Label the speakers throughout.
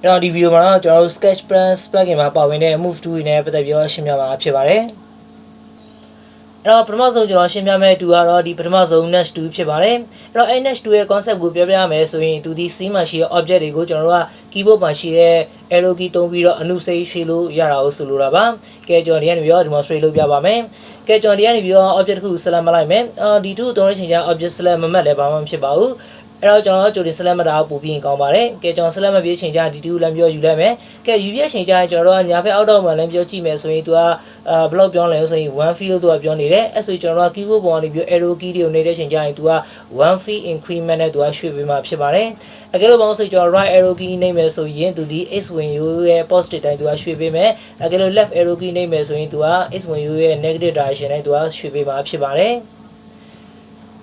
Speaker 1: အဲ့တော့ဒီဗီဒီယိုမှာတော့ကျွန်တော်တို့ SketchPlus plugin မှာပါဝင်တဲ့ move tool နဲ့ပတ်သက်ပြီးတော့ရှင်းပြမှာဖြစ်ပါတယ်အဲ့တော့ပထမဆုံးကျွန်တော်ရှင်းပြမယ့် tool ကတော့ဒီပထမဆုံး Next tool ဖြစ်ပါတယ်အဲ့တော့အဲ့ Next tool ရဲ့ concept ကိုပြောပြရမယ်ဆိုရင်သူဒီ C မှာရှိတဲ့ object တွေကိုကျွန်တော်တို့က keyboard မှာရှိတဲ့ arrow key သုံးပြီးတော့အနုစိတ်ရွှေ့လို့ရတာကိုဆိုလိုတာပါကဲကျွန်တော်ဒီကနေပြီးတော့ demonstrate လုပ်ပြပါမယ်ကဲကျွန်တော်ဒီကနေပြီးတော့ object တစ်ခု select မလိုက်မယ်ဒီ2သုံးတဲ့ချိန်ကျ object select မမှတ်လည်းဘာမှမဖြစ်ပါဘူးအဲ့တော့ကျွန်တော်ကြိုတင် select မတာကိုပို့ပြီးရင်ကောင်းပါတယ်ကဲကျွန်တော် select မပြေးချိန်ကျဒီ2လမ်းပြောယူလိုက်မယ်ကဲယူပြချိန်ကျရင်ကျွန်တော်တို့ညာဘက်အောက်တော့မှလမ်းပြောကြည့်မယ်ဆိုရင်သူကဘလောက်ပြောလဲဆိုရင်1 fee လို့သူကပြောနေတယ်အဲ့ဆိုကျွန်တော်က keyboard ပေါ်ကနေပြီး arrow key တွေကိုနေတဲ့ချိန်ကျရင်သူက1 fee increment နဲ့သူကရွှေ့ပေးမှဖြစ်ပါတယ်အကယ်လို့ပေါင်းဆိုကျွန်တော် right arrow key နှိပ်မယ်ဆိုရင်သူဒီ x win u ရဲ့ positive တိုင်းသူကရွှေ့ပေးမယ်အကယ်လို့ left arrow key နှိပ်မယ်ဆိုရင်သူက x win u ရဲ့ negative direction တိုင်းသူကရွှေ့ပေးမှဖြစ်ပါတယ်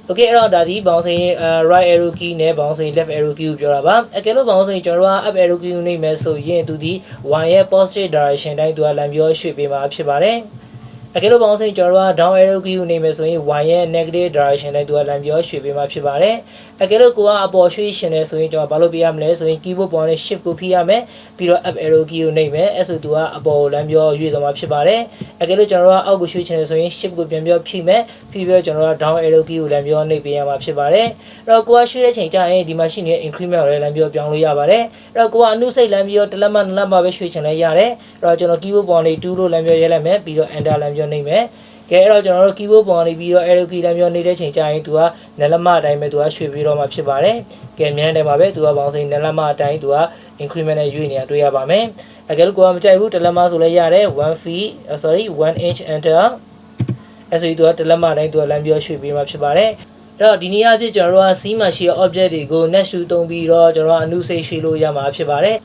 Speaker 1: Okay အဲ့တော့ဒါဒီဘောင်းစိန် right arrow key နဲ့ဘောင်းစိန် left arrow key ကိုပြောတာပါအကယ်လို့ဘောင်းစိန်ကျွန်တော်တို့က up arrow key ကိုနှိပ်မယ်ဆိုရင်သူဒီ y ရဲ့ positive direction တိုင်းသူကလမ်းပြောရွှေ့ပေးမှာဖြစ်ပါတယ်အကယ်လို့ပေါင်းစိန်ကျွန်တော်တို့က down arrow key ကိုနေမယ်ဆိုရင် y ရဲ့ negative direction နဲ့သူကလမ်းပြောရွှေ့ပေးမှာဖြစ်ပါတယ်အကယ်လို့ကိုကအပေါ်ရွှေ့ရှင်နေဆိုရင်ကျွန်တော်ဘာလုပ်ပေးရမလဲဆိုရင် keyboard ပေါ်နဲ့ shift ကိုဖိရမယ်ပြီးတော့ up arrow key ကိုနေမယ်အဲ့ဆိုသူကအပေါ်ကိုလမ်းပြောရွှေ့သွားမှာဖြစ်ပါတယ်အကယ်လို့ကျွန်တော်တို့ကအောက်ကိုရွှေ့ချင်တယ်ဆိုရင် shift ကိုပြန်ပြောဖိမယ်ပြီးတော့ကျွန်တော်တို့က down arrow key ကိုလမ်းပြောနှိပ်ပေးရမှာဖြစ်ပါတယ်အဲ့တော့ကိုကရွှေ့တဲ့ချိန်ကျရင်ဒီမှာရှိနေတဲ့ increment ကိုလည်းလမ်းပြောပြောင်းလို့ရပါတယ်အဲ့တော့ကိုကအနုစိတ်လမ်းပြောတစ်လက်မှနှစ်လက်မှပဲရွှေ့ချင်လဲရတယ်အဲ့တော့ကျွန်တော် keyboard ပေါ်နေ2လို့လမ်းပြောရဲလိုက်မယ်ပြီးတော့ enter လမ်းပြောနှိပ်မယ်ကဲအဲ့တော့ကျွန်တော်တို့ keyboard ပေါ်နေပြီးတော့ arrow key လမ်းပြောနေတဲ့ချိန်ကျရင်သူကနယ်လက်မအတိုင်းပဲသူကရွှေ့ပြီးတော့မှဖြစ်ပါတယ်ကဲမြန်တယ်မှာပဲသူကပေါင်းစိနယ်လက်မအတိုင်းသူက increment နဲ့ရွေ့နေတာတွေ့ရပါမယ်အကယ်လို့ကိုကမကြိုက်ဘူးတစ်လက်မဆိုလည်းရတယ်1 inch enter အဲ့ဆိုဒီသူကတစ်လက်မအတိုင်းသူကလမ်းပြောရွှေ့ပြီးမှဖြစ်ပါတယ်အဲ့တော့ဒီနေ့အဖြစ်ကျွန်တော်တို့က C မှာရှိတဲ့ object တွေကို next to သုံးပြီးတော့ကျွန်တော်တို့ကအနုစိတ်ရွှေ့လို့ရမှာဖြစ်ပါတယ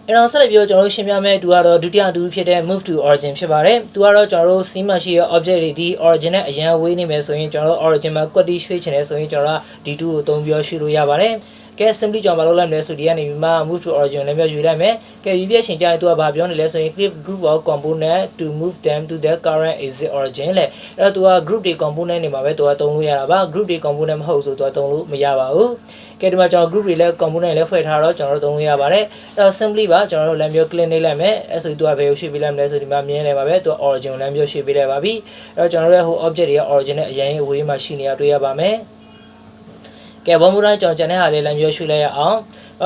Speaker 1: ်အဲ့တော့ဆက်လက်ပြီးတော့ကျွန်တော်တို့ရှင်းပြမယ့်သူကတော့ဒုတိယတူဖြစ်တဲ့ move to origin ဖြစ်ပါတယ်သူကတော့ကျွန်တော်တို့ C မှာရှိတဲ့ object တွေဒီ origin နဲ့အရန်ဝေးနေမယ်ဆိုရင်ကျွန်တော်တို့ origin မှာ quality ရွှေ့ချင်တယ်ဆိုရင်ကျွန်တော်တို့ဒီ2ကိုသုံးပြီးရွှေ့လို့ရပါတယ်ကဲ simply ကျွန်တော်မလုပ်လိုက်မယ်ဆိုဒီကနေမှ move to origin လည်းပြောယူလိုက်မယ်ကဲဒီပြည့်ချိန်ကျရင်သူကဘာပြောနေလဲဆိုရင် click group of component to move them to the current exit origin လေအဲ့တော့သူက group တွေ component တွေမှာပဲသူကသုံးလို့ရတာပါ group တွေ component မဟုတ်ဆိုသူကသုံးလို့မရပါဘူးကဲဒီမှာကျွန်တော် group တွေလည်း component လည်းဖွဲ့ထားတော့ကျွန်တော်တို့သုံးလို့ရပါတယ်အဲ့တော့ simply ပါကျွန်တော်တို့လမ်းပြော click နှိပ်လိုက်မယ်အဲ့ဆိုသူကဘယ်ကိုရွှေ့ပေးလိုက်မလဲဆိုဒီမှာမြင်နေပါပဲသူက origin လမ်းပြောရွှေ့ပေးလိုက်ပါပြီအဲ့တော့ကျွန်တော်တို့ရဲ့ဟို object တွေက origin နဲ့အရင်အဝေးမှာရှိနေတာတွေ့ရပါမယ်ကဲဘောမူတိုင်းကျွန်တော်ကျန်တဲ့ဟာလေးလမ်းပြောရွှေ့လိုက်ရအောင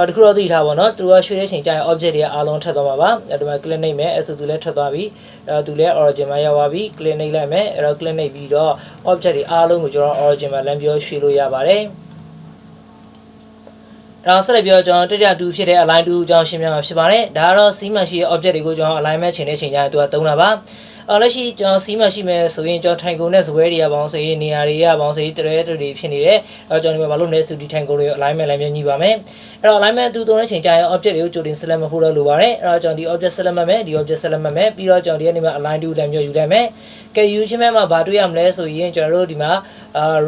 Speaker 1: ်တခုတော့သိထားပါတော့သူကရွှေ့တဲ့ချိန်ကျရင် object တွေအားလုံးထပ်သွားမှာပါအဲ့ဒီမှာ click နှိပ်မယ်အဲ့ဆိုသူလည်းထပ်သွားပြီသူလည်း origin မှာရောက်သွားပြီ click နှိပ်လိုက်မယ်အဲ့တော့ click နှိပ်ပြီးတော့ object တွေအားလုံးကိုကျွန်တော် origin မှာလမ်းပြောရွှေ့လို့ရပါတယ်အဲ့တော့ဆက်လက်ပြောကျွန်တော်တတိယတူဖြစ်တဲ့ align တူအကြောင်းရှင်းပြမှာဖြစ်ပါတယ်ဒါကတော့ C မှာရှိတဲ့ object တွေကိုကျွန်တော် alignment ချိန်တဲ့ချိန်ကျရင်သူကသုံးတာပါလက်ရှိကျွန်တော် C မှာရှိမယ်ဆိုရင်ကျွန်တော်ထိုင်ကုန်နဲ့ဇွဲတွေကပေါင်းစေနေရာတွေကပေါင်းစေတရဲတွေဖြစ်နေတယ်အဲ့တော့ကျွန်တော်ဒီမှာမလုပ်နေစုဒီထိုင်ကုန်တွေ alignment လည်းမြင်ပါမယ်အဲ့တော့ alignment တူသုံးတဲ့ချိန်ကျရင် object တွေကိုကြိုတင် select မဖို့တော့လိုပါတယ်အဲ့တော့ကျွန်တော်ဒီ object select မှတ်မယ်ဒီ object select မှတ်မယ်ပြီးတော့ကျွန်တော်ဒီကနေမှာ align တူလည်းမျိုးယူလိုက်မယ်ကဲယူချင်းမဲ့မှာဘာတွေ့ရမလဲဆိုရင်ကျွန်တော်တို့ဒီမှာ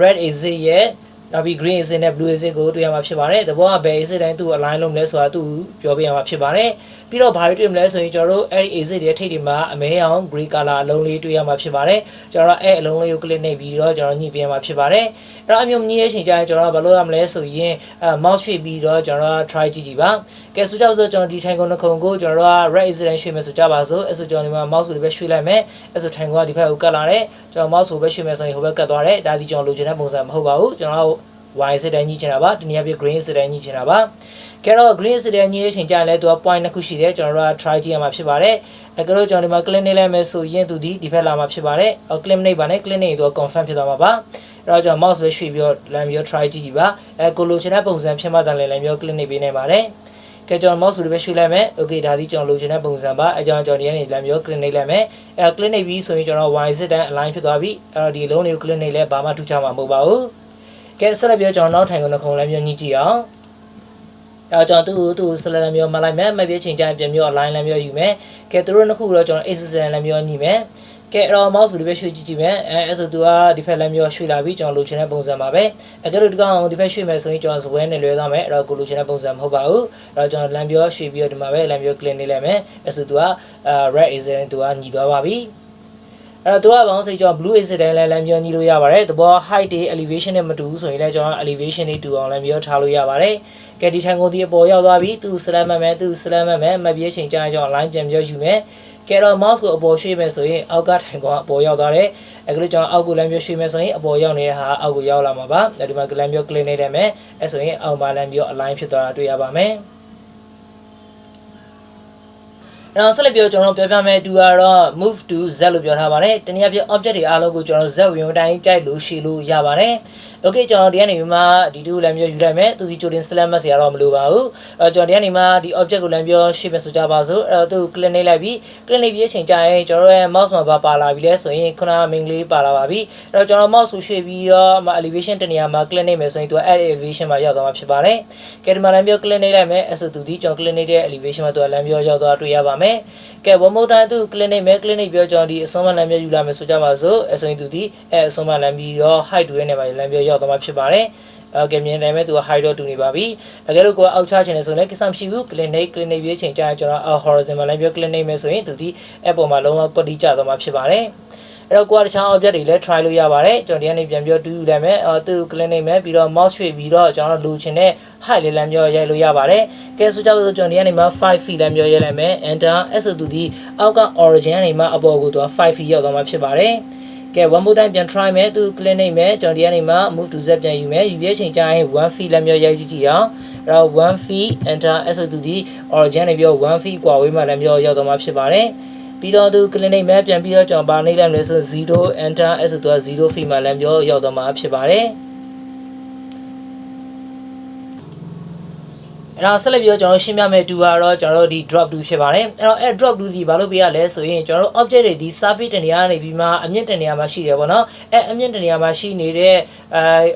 Speaker 1: red exit ရဲ့နောက်ပြီး green exit နဲ့ blue exit ကိုတွေ့ရမှာဖြစ်ပါတယ်။သဘောကဘယ် exit တိုင်းသူ့ align လုပ်မလဲဆိုတာသူပြောပြရမှာဖြစ်ပါတယ်။ပြီးတော့ဘာတွေတွေ့မလဲဆိုရင်ကျွန်တော်တို့အဲ့ဒီ exit ရဲ့ထိပ်တွေမှာအမဲအောင် grey color အလုံးလေးတွေ့ရမှာဖြစ်ပါတယ်။ကျွန်တော်တို့အဲ့အလုံးလေးကို click နှိပ်ပြီးတော့ကျွန်တော်ညှိပေးရမှာဖြစ်ပါတယ်။အဲ့တော့အမျိုးညှိရဲ့ချိန်ကျရင်ကျွန်တော်တို့ဘာလုပ်ရမလဲဆိုရင်mouse ရွှေ့ပြီးတော့ကျွန်တော်တို့ try ကြည့်ကြည့်ပါ။ကဲဆိုကြဆိုကျွန်တော်ဒီထိုင်ကုန်တစ်ခုကိုကျွန်တော်တို့က red exit တိုင်းရွှေ့မယ်ဆိုကြပါစို့။အဲ့ဆိုကျွန်တော်ဒီမှာ mouse ကိုဒီဘက်ရွှေ့လိုက်မယ်။အဲ့ဆိုထိုင်ကုန်ကဒီဘက်ကိုကတ်လာတယ်။ကျွန်တော် mouse ကိုပဲရွှေ့မယ်ဆိုရင်ဟိုဘက်ကတ်သွားတယ်။ဒါဒီကျွန်တော်လိုချင်တဲ့ပုံစံမဟုတ်ပါဘူး။ကျွန်တော်y စစ်တိုင်းညှိချင်တာပါဒီနေ့အပြည့် green စစ်တိုင်းညှိချင်တာပါကဲတော့ green စစ်တိုင်းညှိရဲ့ချိန်ကျရင်လည်းသူက point နှစ်ခုရှိတယ်ကျွန်တော်တို့က try ကြည့်ရမှာဖြစ်ပါတယ်အဲကလို့ကျွန်တော်ဒီမှာ click နှိပ်လိုက်မယ်ဆိုရင်သူဒီဘက်လာမှာဖြစ်ပါတယ်click နှိပ်ပါနဲ့ click နှိပ်ရင်သူက confirm ဖြစ်သွားမှာပါအဲ့တော့ကျွန်တော် mouse ပဲရွှေ့ပြီးတော့လမ်းပြီးတော့ try ကြည့်ကြည့်ပါကိုလိုချင်တဲ့ပုံစံဖြစ်မှတန်လည်းလမ်းပြီးတော့ click နှိပ်ပေးနိုင်ပါတယ်ကဲကျွန်တော် mouse ကိုပဲရွှေ့လိုက်မယ် okay ဒါဒီကျွန်တော်လိုချင်တဲ့ပုံစံပါအဲကြောင့်ကျွန်တော်ဒီကနေလမ်းပြီးတော့ click နှိပ်လိုက်မယ်အဲ click နှိပ်ပြီးဆိုရင်ကျွန်တော် y စစ်တိုင်း align ဖြစ်သွားပြီအဲ့တော့ဒီလုံးလေးကို click နှိပ်လဲဘာမှထူးခြားမှာမဟုတ်ပါဘူးကဲဆက်လက်ပြောကျွန်တော်နောက်ထိုင်ကုန်တစ်ခုလည်းမျိုးညှိကြည့်အောင်အဲကျွန်တော်သူ့ဆက်လက်လည်းမျိုးမလိုက်မယ်မပြည့်ချိန်ကျရင်ပြန်မျိုး align လည်းမျိုးယူမယ်ကဲသူတို့နှစ်ခုတော့ကျွန်တော် axis လည်းမျိုးညှိမယ်ကဲအဲ့တော့ mouse ကိုဒီဘက်ရွှေ့ကြည့်ကြည့်မယ်အဲဆိုသူကဒီဘက်လည်းမျိုးရွှေ့လာပြီကျွန်တော်လိုချင်တဲ့ပုံစံပါပဲအဲကဲလို့ဒီကောင်ဒီဘက်ရွှေ့မယ်ဆိုရင်ကျွန်တော်ဇွဲနဲ့လွဲသွားမယ်အဲ့တော့ကိုလိုချင်တဲ့ပုံစံမဟုတ်ပါဘူးအဲ့တော့ကျွန်တော်လမ်းပြောရွှေ့ပြီးတော့ဒီမှာပဲလမ်းပြော click နေလိုက်မယ်အဲဆိုသူက red axis နဲ့သူကညီသွားပါပြီ သူကဘာလို့ဆိုကျွန်တော် blue exit တိုင်းလည်းပြောညီလို့ရပါတယ်တဘော height တွေ elevation နဲ့မတူဘူးဆိုရင်လည်းကျွန်တော် elevation တွေတူအောင်လည်းပြောထားလို့ရပါတယ်ကဲဒီထိုင်ကုန်ဒီအပေါ်ရောက်သွားပြီသူ slam မှတ်မယ်သူ slam မှတ်မယ်မှတ်ပြီးချိန်ကြာရင်ကျွန်တော် line ပြန်ပြောယူမယ်ကဲတော့ mouse ကိုအပေါ်ရွှေ့မယ်ဆိုရင်အောက်ကထိုင်ကုန်အပေါ်ရောက်သွားတယ်အခုကျွန်တော်အောက်ကိုလည်းပြောရွှေ့မယ်ဆိုရင်အပေါ်ရောက်နေတဲ့ဟာအောက်ကိုရောက်လာမှာပါဒီမှာလည်းပြော click နေတယ်မယ်အဲဆိုရင်အောက်မှာလည်းပြော align ဖြစ်သွားတာတွေ့ရပါမယ်နောက်ဆက်လက်ပြောကျွန်တော်ပြောပြမယ်တူကတော့ move to z လို့ပြောထားပါတယ်တနည်းအားဖြင့် object တွေအားလုံးကိုကျွန်တော် z ဝင်တိုင်းကြိုက်လို့ရှိလို့ရပါတယ်Okay ကျွန်တော်ဒီကနေမှဒီတူလည်းမျိုးယူလိုက်မယ်သူဒီချိုတင် select မစရာတော့မလိုပါဘူးကျွန်တော်ဒီကနေမှဒီ object ကိုလည်းပြော shape ပဲဆိုကြပါစို့အဲ့တော့သူ click နေလိုက်ပြီ click နေပြီးအချိန်ကြာရင်ကျွန်တော်ရဲ့ mouse မှာပါလာပြီလဲဆိုရင်ခုနက main လေးပါလာပါပြီအဲ့တော့ကျွန်တော် mouse ကိုရွှေ့ပြီးတော့ elevation တနေရာမှာ click နေမယ်ဆိုရင်သူက add elevation မှာရောက်သွားမှာဖြစ်ပါတယ်ကဲဒီမှာလည်းပြော click နေလိုက်မယ်အဲ့ဆိုသူဒီကျွန်တော် click နေတဲ့ elevation မှာသူကလည်းပြောရောက်သွားတွေ့ရပါမယ်ကဲ one more time သူ click နေမယ် click နေပြောကျွန်တော်ဒီအဆုံးမလည်းမျိုးယူလာမယ်ဆိုကြပါစို့အဲ့ဆိုရင်သူဒီအဆုံးမလည်းပြီးတော့ height တွေနဲ့မှာလည်းပြောရောက်သွားမှာဖြစ်ပါတယ်ကဲမြင်တယ်မဲ့သူက height တော့တူနေပါပြီတကယ်လို့ကိုကအောက်ချချင်တယ်ဆိုရင်လည်းကိစ္စမရှိဘူး click နေပြီးအချိန်ကြာရင်ကျွန်တော် horizon မှာလည်းပြော click နေမယ်ဆိုရင်သူဒီအပေါ်မှာလုံးဝ copy ကျသွားမှာဖြစ်ပါတယ်အဲ့တော့ကိုကတခြား object တွေလည်း try လို့ရပါတယ်ကျွန်တော်ဒီကနေပြန်ပြောတူးယူလိုက်မယ်သူ click နေမယ်ပြီးတော့ mouse ရွှေ့ပြီးတော့ကျွန်တော်လိုချင်တဲ့ height လေးလည်းပြောရိုက်လို့ရပါတယ်ကဲဆိုကြပါစို့ကျွန်တော်ဒီကနေမှ5 feet လည်းပြောရိုက်လိုက်မယ် enter အဲ့ဆိုသူဒီအောက်က origin ကနေမှအပေါ်ကိုသူက5 feet ရောက်သွားမှာဖြစ်ပါတယ်ကဲ one more time ပြန် try မယ်သူ click နေမယ်ကျွန်တော်ဒီကနေမှ move to z ပြန်ယူမယ်ယူပြီးအချိန်ကြာရင်1 feet လည်းပြောရိုက်ကြည့်အောင်အဲ့တော့1 feet enter အဲ့ဆိုသူဒီ origin နေပြော1 feet กว่าဝေးမှလည်းပြောရောက်သွားမှာဖြစ်ပါတယ်ပြီးတော့သူ click နေမယ်ပြန်ပြီးတော့ကျွန်တော်ပါနေလိုက်မယ်ဆို0 enter အဲ့ဆိုသူက0 feet မှလည်းပြောရောက်သွားမှာဖြစ်ပါတယ်အဲ့တော့ဆက်လက်ပြီးတော့ကျွန်တော်ရှင်းပြမယ်တူကတော့ကျွန်တော်တို့ဒီ drop to ဖြစ်ပါတယ်အဲ့တော့drop to ဒီဘာလို့ပေးရလဲဆိုရင်ကျွန်တော်တို့ object တွေဒီ surface တနေရာနေပြီးမှအမြင့်တနေရာမှာရှိတယ်ပေါ့နော်အမြင့်တနေရာမှာရှိနေတဲ့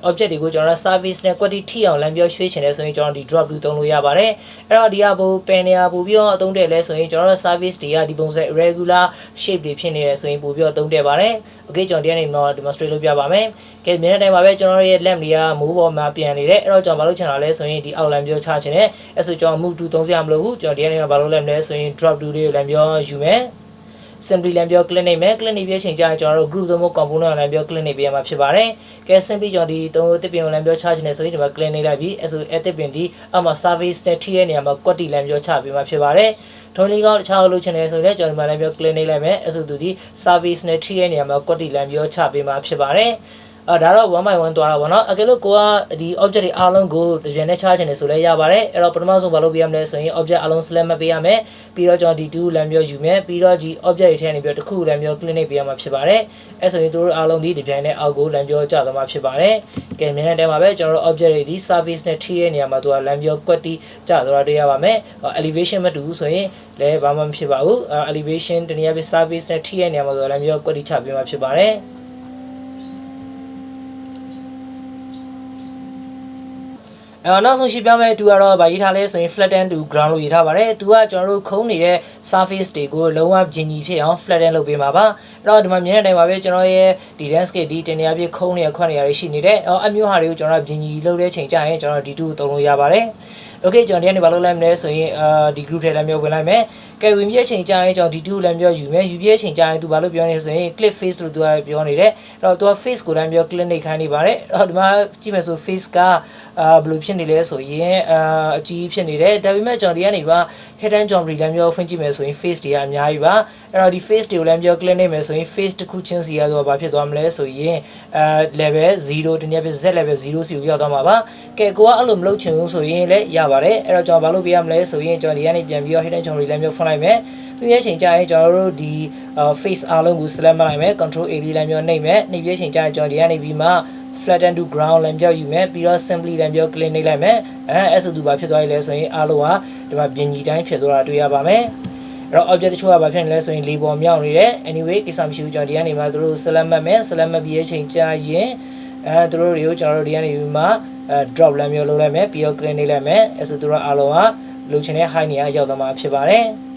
Speaker 1: object တွေကိုကျွန်တော်တို့ surface နဲ့ quality ထိအောင်လမ်းပြောရွှေ့ချင်တယ်ဆိုရင်ကျွန်တော်ဒီ drop to သုံးလို့ရပါတယ်အဲ့တော့ဒီကဘို့ pen နေရာပို့ပြီးတော့အသုံးတဲ့လဲဆိုရင်ကျွန်တော်တို့ surface တွေကဒီပုံစံ irregular shape တွေဖြစ်နေတယ်ဆိုရင်ပို့ပြီးတော့အသုံးတဲ့ပါတယ် okay ကျွန်တော်ဒီကနေတော့ demonstrate လုပ်ပြပါမယ်ကဲမြင်တဲ့အတိုင်းပါပဲကျွန်တော်ရဲ့ lamp တွေကမိုးပေါ်မှာပြန်နေတယ်အဲ့တော့ကျွန်တော်မလုပ်ချင်တာလဲဆိုရင်ဒီ outline ပြောချချင်တယ်အဲ့ဆိုကျွန်တော် move to သုံးစရာမလိုဘူးကျွန်တော်ဒီကနေဘာလုပ်လဲမလဲဆိုရင် drop to လေးကိုလည်းပြောယူမယ် simply လည်းပြော click နေမယ် click နေပြီးအချိန်ကြာရင်ကျွန်တော်တို့ group သုံးဖို့ component လည်းပြော click နေပေးရမှာဖြစ်ပါတယ်ကဲ simply ကျွန်တော်ဒီသုံးတစ်ပင်ကိုလည်းပြောချချင်တယ်ဆိုရင်ဒီမှာ click နေလိုက်ပြီးအဲ့ဆိုတစ်ပင်ဒီအောက်မှာ surface နဲ့ထိတဲ့နေရာမှာ quality လည်းပြောချပေးမှာဖြစ်ပါတယ်ထုံးလေးကောင်းတခြားလုပ်ချင်တယ်ဆိုရင်ကျွန်တော်ဒီမှာလည်းပြော click နေလိုက်မယ်အဲ့ဆိုသူဒီ service နဲ့ထိတဲ့နေရာမှာ quality လည်းပြောချပေးမှာဖြစ်ပါတယ်ဒါတော့ one by one သွားတာပေါ့နော်အကယ်လို့ကိုကဒီ object တွေအားလုံးကိုပြန်နဲ့ချချင်တယ်ဆိုလည်းရပါတယ်အဲ့တော့ပထမဆုံးဘာလုပ်ပေးရမလဲဆိုရင် object အားလုံး select မှတ်ပေးရမယ်ပြီးတော့ကျွန်တော်ဒီ2လမ်းပြောယူမယ်ပြီးတော့ဒီ object တွေထဲကနေပြီးတော့တစ်ခုလမ်းပြော click နေပေးရမှာဖြစ်ပါတယ်အဲ့ဆိုရင်တို့အားလုံးဒီပြန်နဲ့အောက်ကိုလမ်းပြောကျသွားမှာဖြစ်ပါတယ်ကဲမြင်တဲ့အတိုင်းပါပဲကျွန်တော်တို့ object တွေဒီ surface နဲ့ထိတဲ့နေရာမှာသူကလမ်းပြော quality ကျသွားတာတွေ့ရပါမယ် elevation မတူဘူးဆိုရင်လည်းဘာမှမဖြစ်ပါဘူး elevation တနည်းအားဖြင့် surface နဲ့ထိတဲ့နေရာမှာသူကလမ်းပြော quality ချပေးမှာဖြစ်ပါတယ်နောက်ဆုံးရှင်းပြမယ်တူကတော့ဗာရေးထားလဲဆိုရင် flatten to ground လို့ရေးထားပါတယ်သူကကျွန်တော်တို့ခုံးနေတဲ့ surface တွေကိုလုံးဝပြင်ကြီးဖြစ်အောင် flatten လုပ်ပေးမှာပါအဲ့တော့ဒီမှာမြင်တဲ့အတိုင်းပါပဲကျွန်တော်ရဲ့ဒီ landscape ဒီတင်နေရာပြခုံးနေရခွက်နေရာတွေရှိနေတယ်အမျိုးဟာတွေကိုကျွန်တော်ပြင်ကြီးလုပ်တဲ့ချိန်ကျရင်ကျွန်တော်ဒီ2ကိုသုံးလို့ရပါတယ် okay ကျွန်တော်ဒီကနေဘာလုပ်လိုက်မလဲဆိုရင်ဒီ group ထဲလည်းမျိုးဝင်လိုက်မယ်ကဲဝင်ပြည့်ချိန်ကျရင်ကျွန်တော်ဒီ2ကိုလည်းမျိုးယူမယ်ယူပြည့်ချိန်ကျရင်သူဘာလို့ပြောနေဆိုရင် click face လို့သူကပြောနေတယ်အဲ့တော့သူက face ကိုလည်းမျိုး click နေခိုင်းနေပါတယ်အဲ့တော့ဒီမှာကြည့်မယ်ဆို face ကဘယ်လိုဖြစ်နေလဲဆိုရင်အကြီးဖြစ်နေတယ်ဒါပေမဲ့ကျွန်တော်ဒီကနေပါ head and geometry လည်းမျိုးဖွင့်ကြည့်မယ်ဆိုရင် face တွေကအများကြီးပါအဲ့တော့ဒီ face တွေကိုလည်းမျိုး click နေမယ်ဆိုရင် face တစ်ခုချင်းစီရတော့ဘာဖြစ်သွားမလဲဆိုရင်level 0တနည်းအားဖြင့် z level 0စီကိုရောက်သွားမှာပါကဲကိုကအဲ့လိုမလုပ်ချင်ဘူးဆိုရင်လည်းရပါတယ်အဲ့တော့ကျွန်တော်ဘာလုပ်ပေးရမလဲဆိုရင်ကျွန်တော်ဒီကနေပြန်ပြီးတော့ head and geometry လည်းမျိုးဖွင့်လိုက်မယ်ပြည့်ချိန်ကြာရင်ကျွန်တော်တို့ဒီ face အားလုံးကို select မှလိုက်မယ် control A လေးလည်းမျိုးနှိပ်မယ်နှိပ်ပြည့်ချိန်ကြာရင်ကျွန်တော်ဒီကနေပြီးမှ flatten to ground လည်းပြောယူမယ်ပြီးတော့ simply လည်းပြော click နှိပ်လိုက်မယ်အဲ့ဆိုသူဘာဖြစ်သွားလဲဆိုရင်အားလုံးကဒီမှာပြင်ကြီးတိုင်းဖြစ်သွားတာတွေ့ရပါမယ်အဲ့တော့ object တချို့ကဘာဖြစ်နေလဲဆိုရင်လေးပေါ်မြောက်နေတယ် anyway ကိစ္စမရှိဘူးကျွန်တော်ဒီကနေမှသူတို့ select မှတ်မယ် select မှတ်ပြီးချိန်ကြာရင်သူတို့တွေကိုကျွန်တော်တို့ဒီကနေပြီးမှ drop လည်းမျိုးလုပ်လိုက်မယ်ပြီးတော့ click နှိပ်လိုက်မယ်အဲ့ဆိုသူတို့အားလုံးကလိုချင်တဲ့ height နေရာရောက်သွားမှာဖြစ်ပါတယ်